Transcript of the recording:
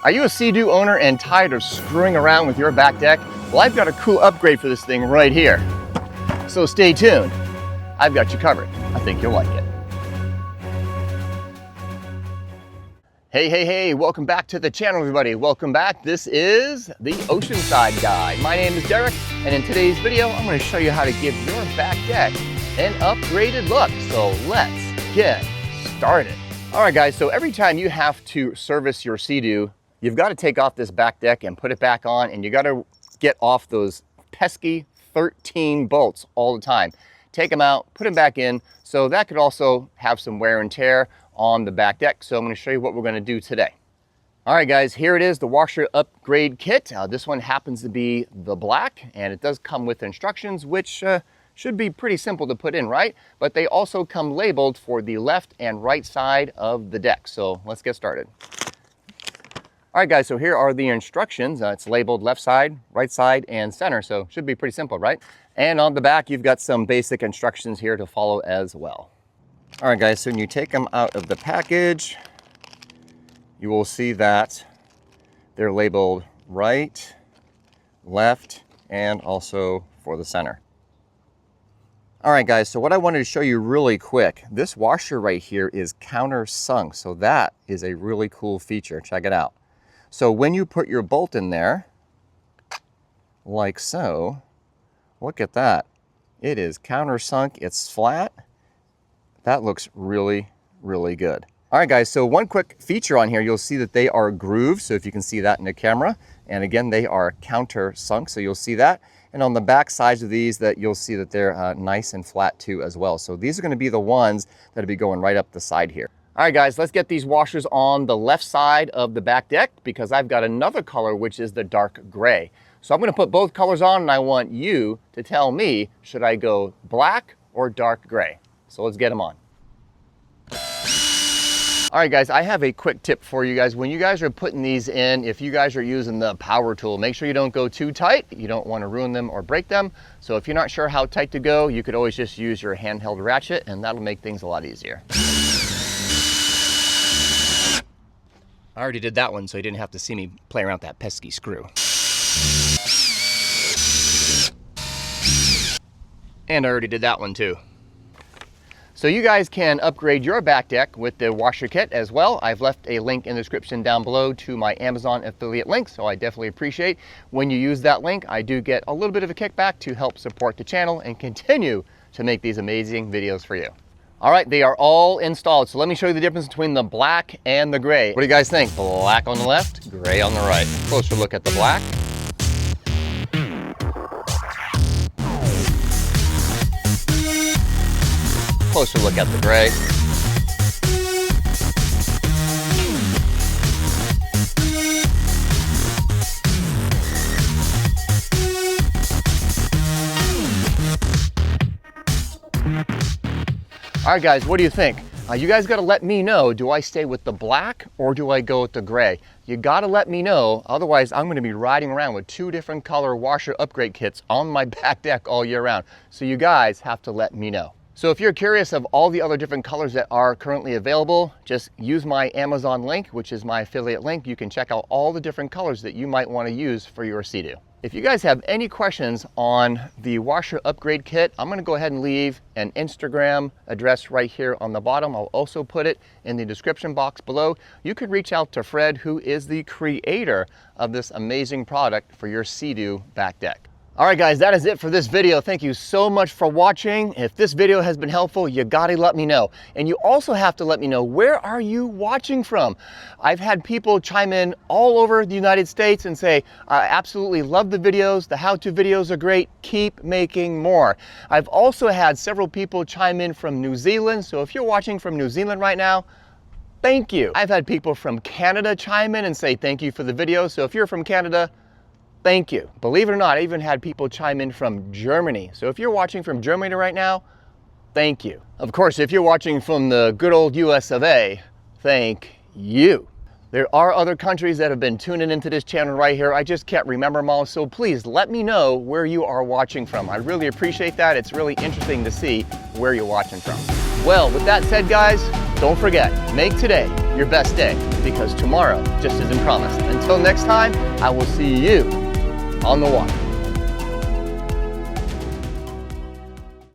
Are you a SeaDoo owner and tired of screwing around with your back deck? Well, I've got a cool upgrade for this thing right here. So stay tuned. I've got you covered. I think you'll like it. Hey, welcome back to the channel, everybody. Welcome back. This is the Oceanside Guy. My name is Derek, and in today's video, I'm going to show you how to give your back deck an upgraded look. So let's get started. All right, guys, so every time you have to service your SeaDoo, you've got to take off this back deck and put it back on, and you got to get off those pesky 13 bolts all the time. Take them out, put them back in, so that could also have some wear and tear on the back deck. So I'm going to show you what we're going to do today. All right, guys, here it is, the washer upgrade kit. This one happens to be the black, and it does come with instructions, which should be pretty simple to put in, right? But they also come labeled for the left and right side of the deck. So let's get started. All right, guys, so here are the instructions. It's labeled left side, right side, and center. So should be pretty simple, right? And on the back, you've got some basic instructions here to follow as well. All right, guys, so when you take them out of the package, you will see that they're labeled right, left, and also for the center. All right, guys, so what I wanted to show you really quick, this washer right here is countersunk. So that is a really cool feature. Check it out. So when you put your bolt in there, like so, look at that. It is countersunk, it's flat. That looks really, really good. All right, guys, so one quick feature on here, you'll see that they are grooved. So if you can see that in the camera, and again, they are countersunk, so you'll see that. And on the back sides of these, that you'll see that they're nice and flat too as well. So these are gonna be the ones that'll be going right up the side here. All right, guys, let's get these washers on the left side of the back deck because I've got another color, which is the dark gray. So I'm gonna put both colors on, and I want you to tell me, should I go black or dark gray? So let's get them on. All right, guys, I have a quick tip for you guys. When you guys are putting these in, if you guys are using the power tool, make sure you don't go too tight. You don't want to ruin them or break them. So if you're not sure how tight to go, you could always just use your handheld ratchet, and that'll make things a lot easier. I already did that one, so you didn't have to see me play around with that pesky screw. And I already did that one too. So you guys can upgrade your back deck with the washer kit as well. I've left a link in the description down below to my Amazon affiliate link, so I definitely appreciate when you use that link. I do get a little bit of a kickback to help support the channel and continue to make these amazing videos for you. All right, they are all installed. So let me show you the difference between the black and the gray. What do you guys think? Black on the left, gray on the right. Closer look at the black. Closer look at the gray. All right, guys, what do you think? You guys got to let me know, do I stay with the black or do I go with the gray? You got to let me know, otherwise I'm going to be riding around with two different color washer upgrade kits on my back deck all year round. So you guys have to let me know. So if you're curious of all the other different colors that are currently available, just use my Amazon link, which is my affiliate link. You can check out all the different colors that you might want to use for your SeaDoo. If you guys have any questions on the washer upgrade kit, I'm going to go ahead and leave an Instagram address right here on the bottom. I'll also put it in the description box below. You could reach out to Fred, who is the creator of this amazing product for your SeaDoo back deck. All right, guys, that is it for this video. Thank you so much for watching. If this video has been helpful, you gotta let me know. And you also have to let me know, where are you watching from? I've had people chime in all over the United States and say, I absolutely love the videos. The how-to videos are great. Keep making more. I've also had several people chime in from New Zealand. So if you're watching from New Zealand right now, thank you. I've had people from Canada chime in and say thank you for the video. So if you're from Canada, thank you. Believe it or not, I even had people chime in from Germany. So if you're watching from Germany right now, thank you. Of course, if you're watching from the good old US of A, thank you. There are other countries that have been tuning into this channel right here. I just can't remember them all, so please let me know where you are watching from. I really appreciate that. It's really interesting to see where you're watching from. Well, with that said, guys, don't forget, make today your best day, because tomorrow just isn't promised. Until next time, I will see you on the water.